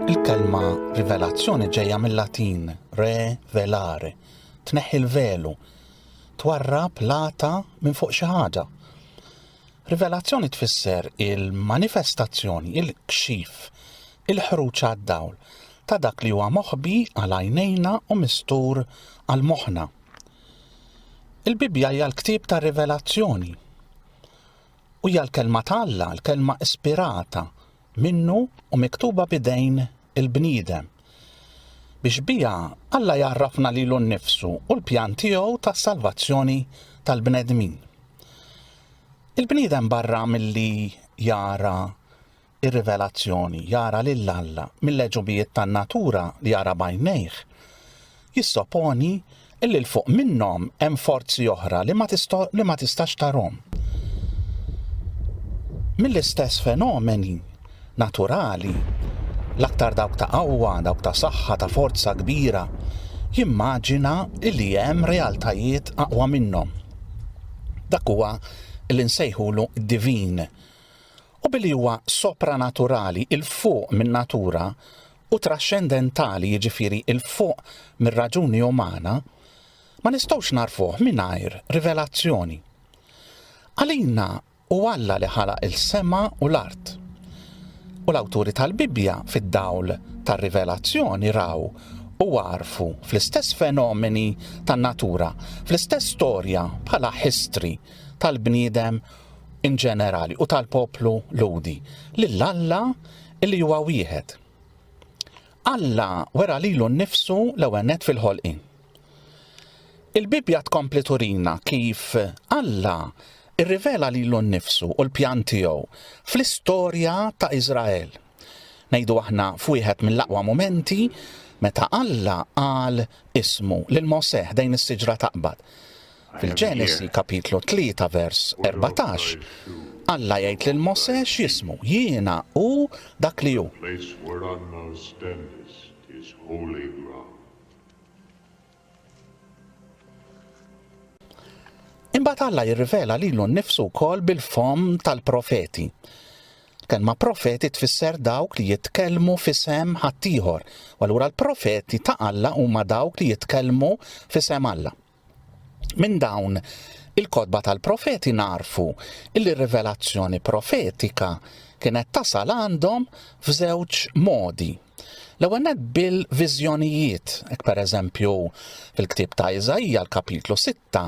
Il-kelma rivelazzjoni ġejja mill-Latin re-velare, tneħħi l-velu, twarrab lata minn fuq xi ħaġa. Rivelazzjoni tfisser il-manifestazzjoni, il-kxif, il-ħruġ għad-dawl ta' dak li huwa moħbi għal għajnejna u mistur għal moħħna. Il-Bibja hija l-ktieb ta' rivelazzjoni u hija l-kelma ta' Alla, l-kelma ispirata minnu u miktuba bidejn il-bniedem biex bija Alla jarrafna lilu nnifsu u l-pjan tiegħu tas-salvazzjoni tal-bnedmin. Il-bniedem barra milli jara ir-rivelazzjoni, jara lil Alla mill-leġubijiet tan-natura li jara bajnejh, jissoponi illi l-fuq minnhom hemm forzi oħra li ma tistax tarhom. Mill-istess fenomeni naturali, l-aktar dawk ta' qawwa, dawk ta' saħħa, ta' forza kbira, jimmaġina li hemm realtajiet aqwa minnhom. Dak huwa li nsejħulu divin. U billi huwa sopranaturali, il-fuq minn natura u trascendentali, jiġifieri il-fuq mir-raġuni umana, ma nistgħux narfuh mingħajr rivelazzjoni. Għalina u Alla li ħalaq il-sema u l-art. U l-awturi tal-Bibja fid-dawl tar-rivelazzjoni raw u għarfu fl-istess fenomeni tan-natura, fl-istess storja bħala history tal-bniedem in ġenerali u tal-poplu ludi lil Alla illi huwa wieħed. Alla wera lilu nnifsu l-ewwel nett fil-ħolqien. Il-Bibja tkompli turina kif Alla irrivela lilu nnifsu u l-pjan tiegħu fl-istorja ta' Iżrael. Ngħidu aħna f'wieħed mill-aqwa momenti meta Alla qal ismu lil Mosè dejn is-siġra taqbad. Fil-Ġenesi kapitlu 3 vers 14, Alla jgħid lil Mosè x'jismu, jiena u dak li hu. Imbagħad Alla jirrivela lilu nnifsu wkoll bil-fom tal-profeti. Kelma profeti tfisser dawk li jitkellmu f'isem ħaddieħor, u allura l-profeti ta' Alla huma dawk li jitkellmu f'isem Alla. Minn dawn il-kodba tal-profeti narfu illi r-rivelazzjoni profetika kienet tasal għandhom f'żewġ modi. L-ewwel nett bil-viżjonijiet, hekk pereżempju fil-ktieb ta' Iżajja l-kapitlu 6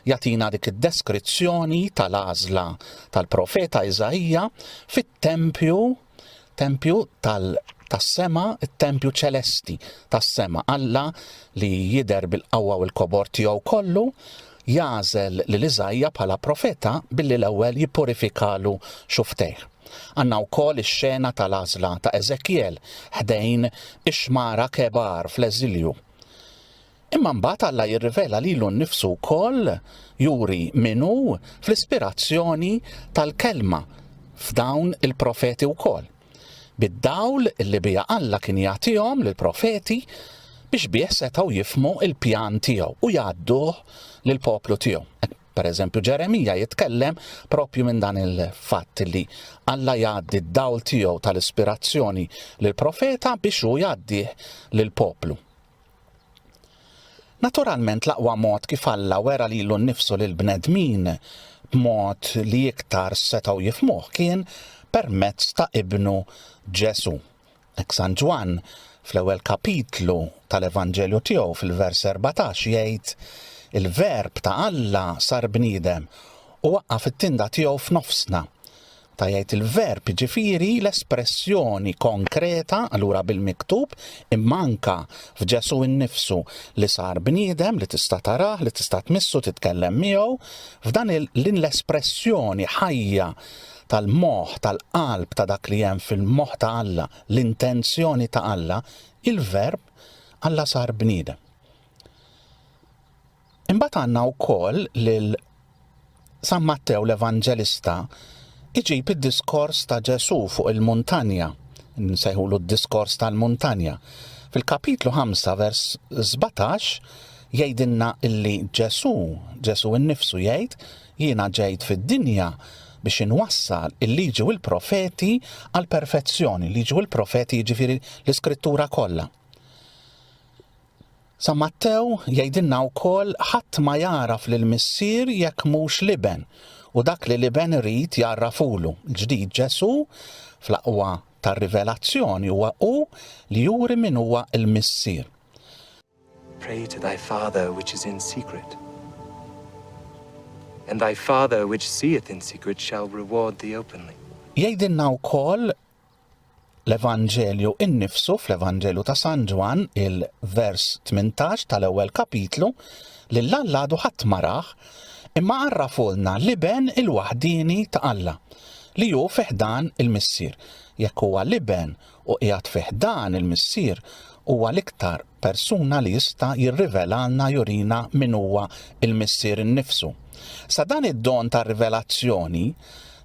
jagħtina dik id-deskrizzjoni tal-għażla tal-profeta Iżajja fit-tempju tas-sema, it-tempju ċelesti tas-sema. Alla li jidher bil-qawwa u l-kobor tiegħu kollu jagħżel lil Iżajja bħala profeta billi l-ewwel jippurifikalu xuftejh. Għandna wkoll ix-xena tal-għażla ta' Eżekjel ħdejn ix-xmara kebar fl-eżilju. Imma mbagħad Alla jirrivela lilu nnifsu wkoll juri minnu fl-ispirazzjoni tal-kelma f'dawn il-profeti wkoll. Bid-dawl illi bija Alla kien jagħtihom lill-profeti biex bih setgħu jifhmu l-pjan tiegħu u jgħadduh lill-poplu tiegħu. Pereżempju Ġeremija jitkellem propju minn dan il-fatt li Alla jgħaddi d-dawl tiegħu tal-ispirazzjoni lill-profeta biex hu jgħaddih lill-poplu. Naturalment l-aqwa mod kif Alla wera lilu nnifsu lill-bnedmin b'mod li iktar setgħu jifhmuh kien permezz ta' ibnu Ġesu. Hekk San Ġwan fl-ewwel kapitlu tal-Evanġelju tiegħu fil-vers 14 jgħid il-verb ta' Alla sar bniedem u waqqaf it-tinda tiegħu f'nofsna. Ta' jgħid il-verb jiġifieri l-espressjoni konkreta allura bil-miktub imma anke f'Ġesu innifsu li sar bniedem li tista' tarah, li tista' tmissu titkellem miegħu f'dan l-espressjoni ħajja tal-moħħ, tal-qalb ta' dak li hemm fil-moħħ ta' Alla, l-intenzjoni ta' Alla, il-verb Alla sar bniedem. Imbagħad għandna wkoll lil San Mattew l-Evanġelista iġib id-diskors ta' Ġesu fuq il-muntanja, nsejħulu d-diskors tal-muntanja. Fil-kapitlu 5 vers 17 jgħidilna illi Ġesu innifsu jgħid jiena ġejt fid-dinja biex inwassal il-liġi u l-profeti għal perfezzjoni. Liġi u l-profeti jiġifieri l-iskrittura kollha. Sa Mattew jgħidilna wkoll ħadd ma jaraf lill-missier jekk mhux liben u dak li liben irid jarrafulu. Ġdid Ġesu fl-aqwa tar-rivelazzjoni huwa hu li juri min huwa l-missier. Pray to thy Father which is in secret, and thy Father which seeth in secret shall reward thee openly. Jgħidilna wkoll l-Evanġelju innifsu fl-Evanġelju ta' San Ġwan il-vers 18 tal-ewwel kapitlu li l-Alla ħadd ma rah imma għarrafulna liben il-waħdini ta' Alla li hu fiħdan il-missier. Jekk huwa liben u qiegħed fiħdan il-missier huwa l-iktar persuna li jista' jirrivelalna jurina min huwa il-missier innifsu. Sa dan id-don ta' rivelazzjoni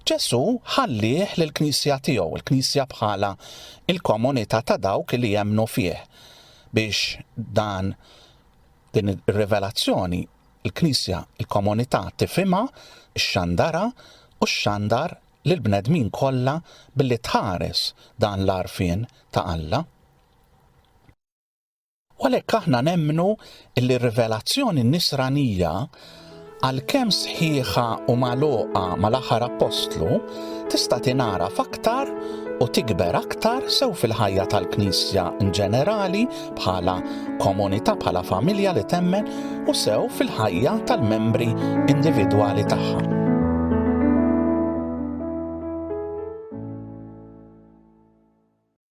Ġesu ħallih lill-Knisja tiegħu, il-Knisja bħala il-komunità ta' dawk li jemmnu fih biex din ir-rivelazzjoni il-Knisja, il-komunità tifhimha, xxandara u xxandar lill-bnedmin kollha billi tħares dan l-għarfien ta' Alla. U għalhekk aħna nemmnu li r-rivelazzjoni nisranija għalkemm sħiħa u magħluqa mal-aħħar apostlu tista' tingħaraf aktar u tikber aktar sew fil-ħajja tal-Knisja in ġenerali bħala komunità bħala familja li temmen u sew fil-ħajja tal-membri individwali tagħha.